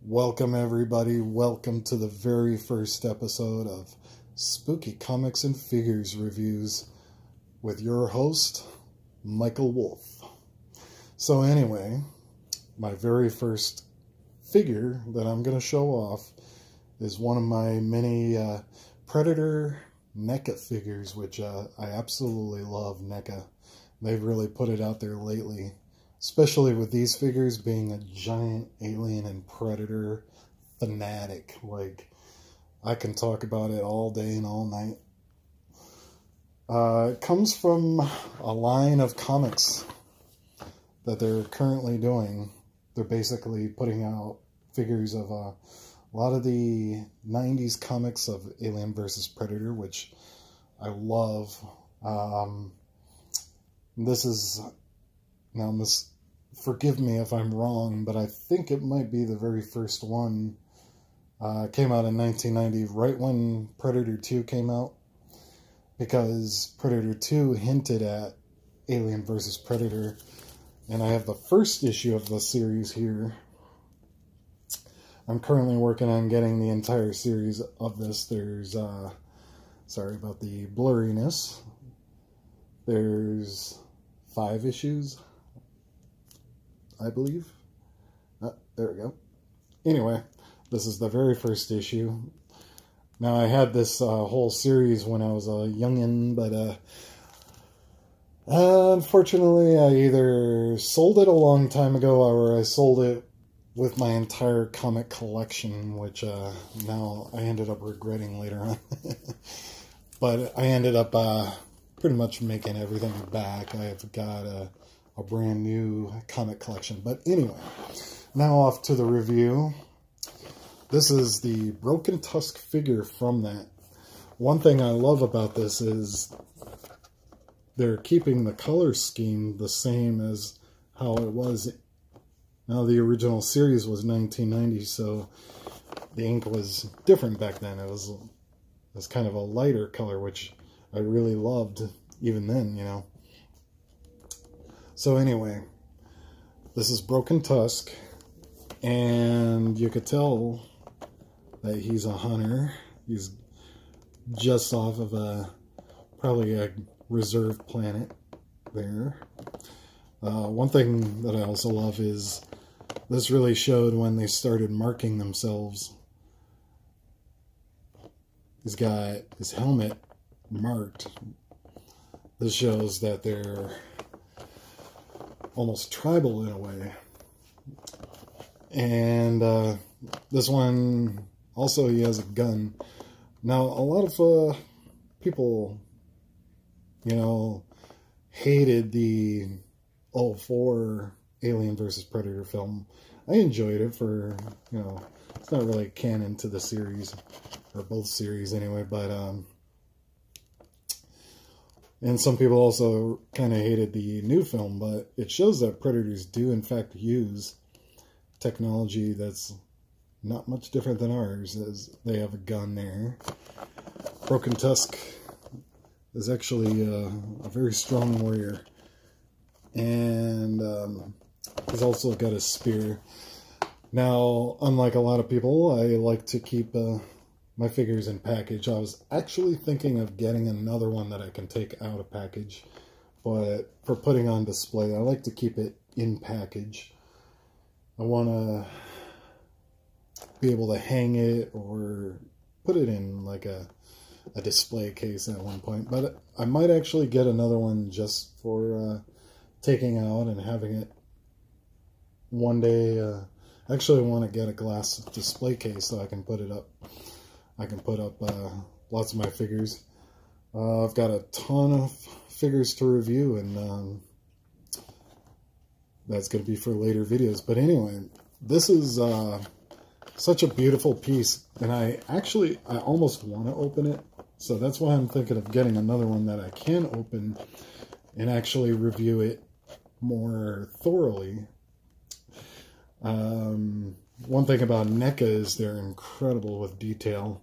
Welcome everybody, welcome to the very first episode of Spooky Comics and Figures Reviews with your host, Michael Wolf. So anyway, my very first figure that I'm going to show off is one of my many Predator NECA figures, which I absolutely love NECA. They've really put it out there lately. Especially with these figures being a giant alien and predator fanatic. Like, I can talk about it all day and all night. It comes from a line of comics that they're currently doing. They're basically putting out figures of a lot of the 90s comics of Alien vs. Predator, which I love. Forgive me if I'm wrong, but I think it might be the very first one. Came out in 1990, right when Predator 2 came out, because Predator 2 hinted at Alien vs. Predator, and I have the first issue of the series here. I'm currently working on getting the entire series of this. There's, sorry about the blurriness. There's 5 issues, I believe. There we go. Anyway, this is the very first issue. Now, I had this whole series when I was a youngin', but unfortunately, I either sold it a long time ago or I sold it with my entire comic collection, which now I ended up regretting later on. But I ended up pretty much making everything back. I've got a brand new comic collection. But anyway, now off to the review. This is the broken tusk figure from that. One thing I love about this is they're keeping the color scheme the same as how it was. Now, the original series was 1990, so the ink was different back then. It was kind of a lighter color, which I really loved even then, you know. So anyway, this is Broken Tusk, and you could tell that he's a hunter. He's just off of probably a reserved planet there. One thing that I also love is this really showed when they started marking themselves. He's got his helmet marked. This shows that they're almost tribal in a way. And this one, also he has a gun. Now, a lot of people, you know, hated the 04 Alien vs. Predator film. I enjoyed it for, you know, it's not really canon to the series, or both series anyway, but and some people also kind of hated the new film, but it shows that Predators do, in fact, use technology that's not much different than ours, as they have a gun there. Broken Tusk is actually a very strong warrior, and he's also got a spear. Now, unlike a lot of people, I like to keep my figures in package. I was actually thinking of getting another one that I can take out of package, but for putting on display, I like to keep it in package. I want to be able to hang it or put it in like a display case at one point, but I might actually get another one just for taking out and having it one day. Actually, I want to get a glass display case so I can put it up. I can put up lots of my figures. I've got a ton of figures to review, and that's going to be for later videos. But anyway, this is such a beautiful piece, and I almost want to open it. So that's why I'm thinking of getting another one that I can open and actually review it more thoroughly. One thing about NECA is they're incredible with detail.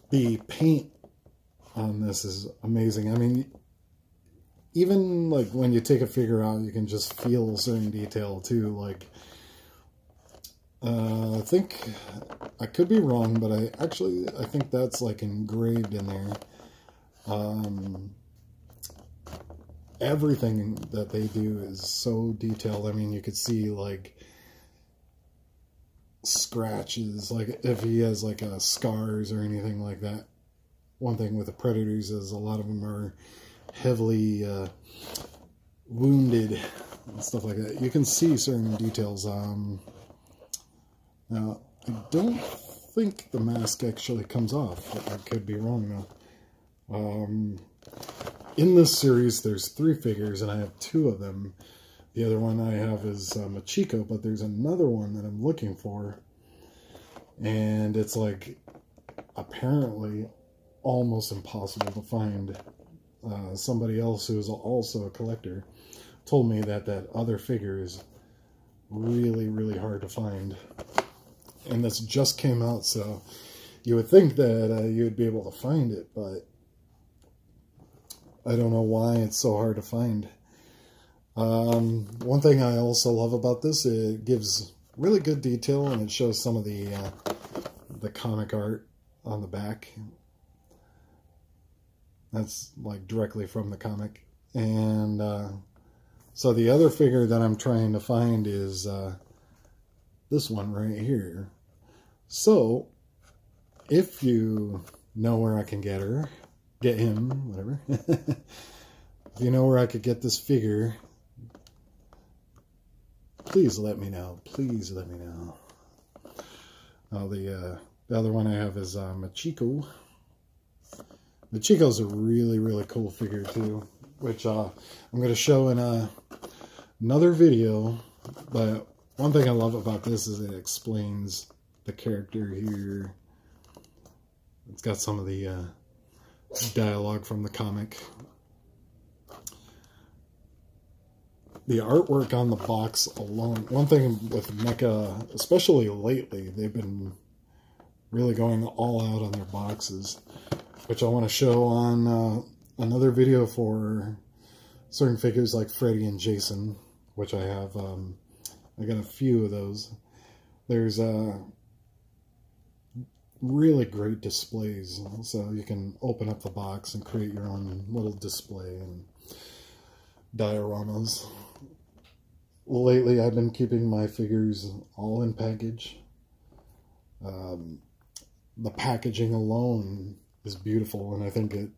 The paint on this is amazing. I mean, even like when you take a figure out, you can just feel certain detail too. Like, I think, I could be wrong, but I think that's like engraved in there. Everything that they do is so detailed. I mean, you could see like scratches, like if he has like scars or anything like that. One thing with the Predators is a lot of them are heavily wounded and stuff like that. You can see certain details. Now, I don't think the mask actually comes off. I could be wrong though. In this series, there's 3 figures, and I have 2 of them. The other one I have is Machiko, but there's another one that I'm looking for. And it's like, apparently, almost impossible to find. Somebody else who's also a collector told me that that other figure is really, really hard to find. And this just came out, so you would think that you would be able to find it, but I don't know why it's so hard to find. One thing I also love about this, it gives really good detail, and it shows some of the comic art on the back. That's like directly from the comic. And so the other figure that I'm trying to find is this one right here. So if you know where I can get him, whatever. If you know where I could get this figure, please let me know. Please let me know. The other one I have is Machiko. Machiko's a really, really cool figure too, which I'm going to show in another video. But one thing I love about this is it explains the character here. It's got some of the dialogue from the comic. The artwork on the box alone. One thing with NECA, especially lately, they've been really going all out on their boxes, which I want to show on another video for certain figures like Freddy and Jason, which I have. I got a few of those. There's really great displays, so you can open up the box and create your own little display and dioramas. Lately, I've been keeping my figures all in package. The packaging alone is beautiful, and I think it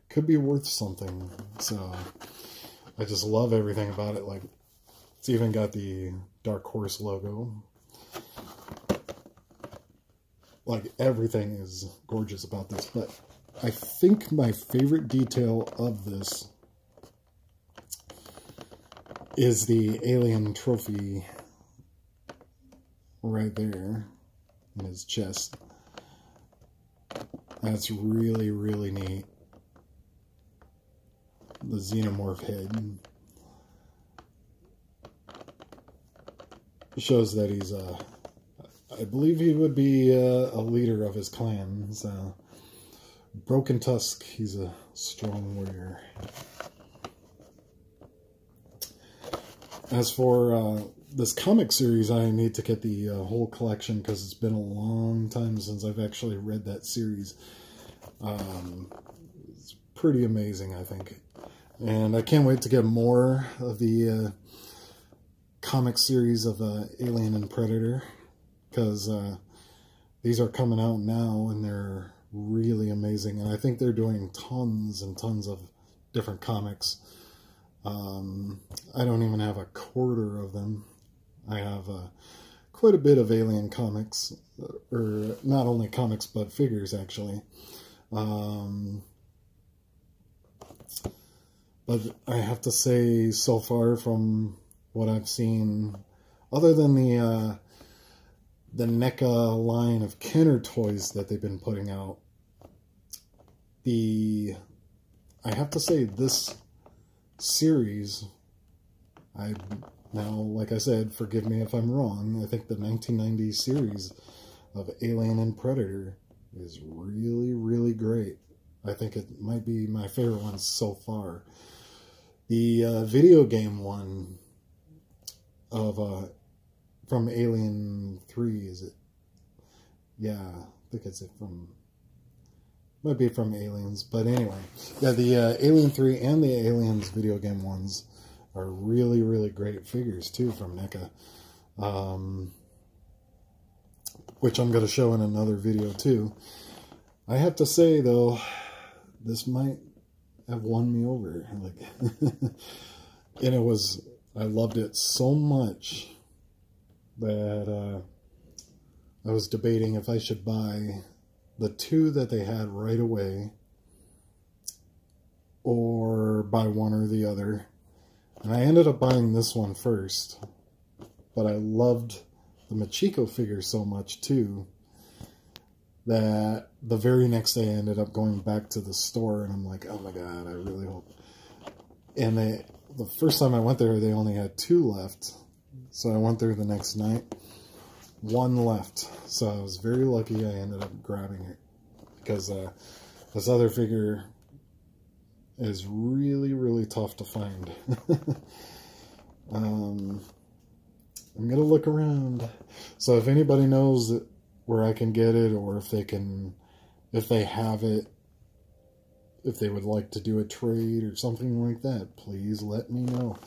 could be worth something. So I just love everything about it. Like, it's even got the Dark Horse logo. Like, everything is gorgeous about this. But I think my favorite detail of this is the alien trophy right there in his chest. That's really, really neat. The xenomorph head. It shows that he's I believe he would be a leader of his clan. So, Broken Tusk, he's a strong warrior. As for this comic series, I need to get the whole collection because it's been a long time since I've actually read that series. It's pretty amazing, I think. And I can't wait to get more of the comic series of Alien and Predator, because these are coming out now and they're really amazing. And I think they're doing tons and tons of different comics. I don't even have a quarter of them. I have quite a bit of Alien comics, or not only comics but figures actually. But I have to say, so far from what I've seen, other than the NECA line of Kenner toys that they've been putting out, I have to say this series, now, like I said, forgive me if I'm wrong, I think the 1990 series of Alien and Predator is really, really great. I think it might be my favorite one so far. The video game one of from Alien 3, is it? Yeah, I think it's might be from Aliens, but anyway. Yeah, the Alien 3 and the Aliens video game ones are really, really great figures too from NECA. Which I'm going to show in another video too. I have to say though, this might have won me over. Like, and I loved it so much that I was debating if I should buy the two that they had right away or buy one or the other. And I ended up buying this one first, but I loved the Machiko figure so much too that the very next day I ended up going back to the store, and I'm like, oh my god, I really hope. And the first time I went there, they only had 2 left, so I went there the next night. 1 left, so I was very lucky I ended up grabbing it, because this other figure is really, really tough to find. I'm gonna look around, so if anybody knows where I can get it, or if they have it, if they would like to do a trade or something like that, please let me know.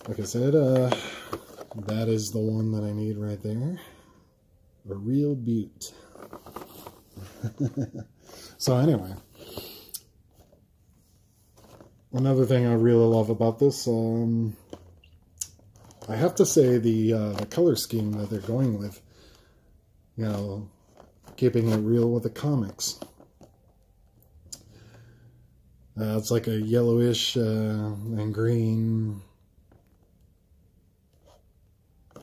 Like I said, that is the one that I need right there. A real beaut. So anyway, another thing I really love about this, I have to say the color scheme that they're going with, you know, keeping it real with the comics. It's like a yellowish and green,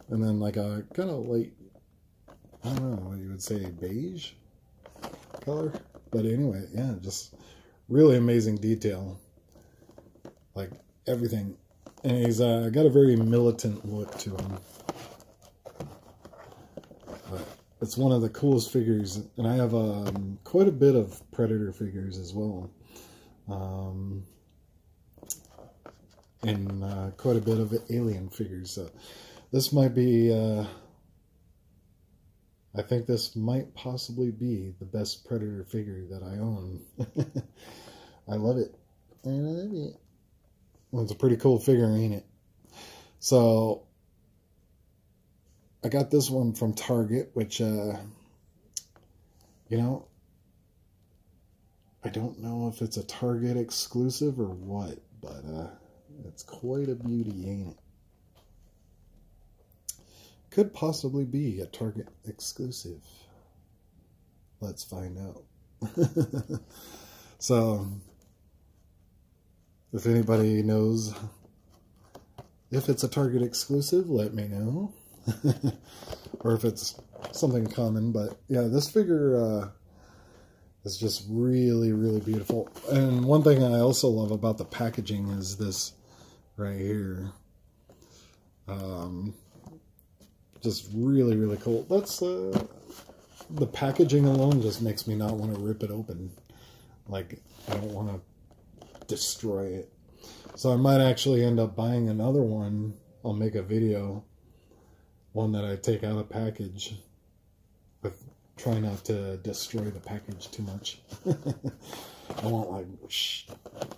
and then like a kind of light, I don't know what you would say, beige color. But anyway, yeah, just really amazing detail. Like everything. And he's got a very militant look to him. But it's one of the coolest figures. And I have quite a bit of Predator figures as well. And quite a bit of Alien figures. So this might be, I think this might possibly be the best Predator figure that I own. I love it. I love it. Well, it's a pretty cool figure, ain't it? So, I got this one from Target, which, you know, I don't know if it's a Target exclusive or what, but it's quite a beauty, ain't it? Could possibly be a Target exclusive. Let's find out. So, if anybody knows if it's a Target exclusive, let me know. Or if it's something common. But yeah, this figure is just really, really beautiful. And one thing I also love about the packaging is this right here. Just really, really cool. That's the packaging alone just makes me not want to rip it open. Like, I don't want to destroy it. So I might actually end up buying another one. I'll make a video, one that I take out of package, but try not to destroy the package too much. I won't like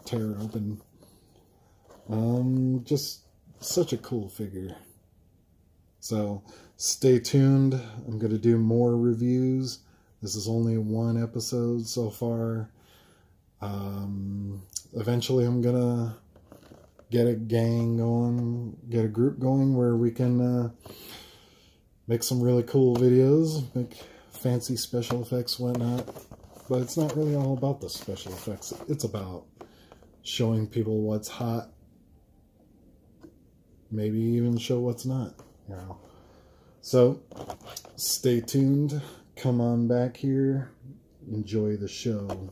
tear it open. Just such a cool figure. So stay tuned. I'm going to do more reviews. This is only 1 episode so far. Eventually I'm gonna get a gang going, get a group going where we can make some really cool videos, make fancy special effects, whatnot. But it's not really all about the special effects. It's about showing people what's hot, maybe even show what's not, you know. So stay tuned, come on back here, enjoy the show.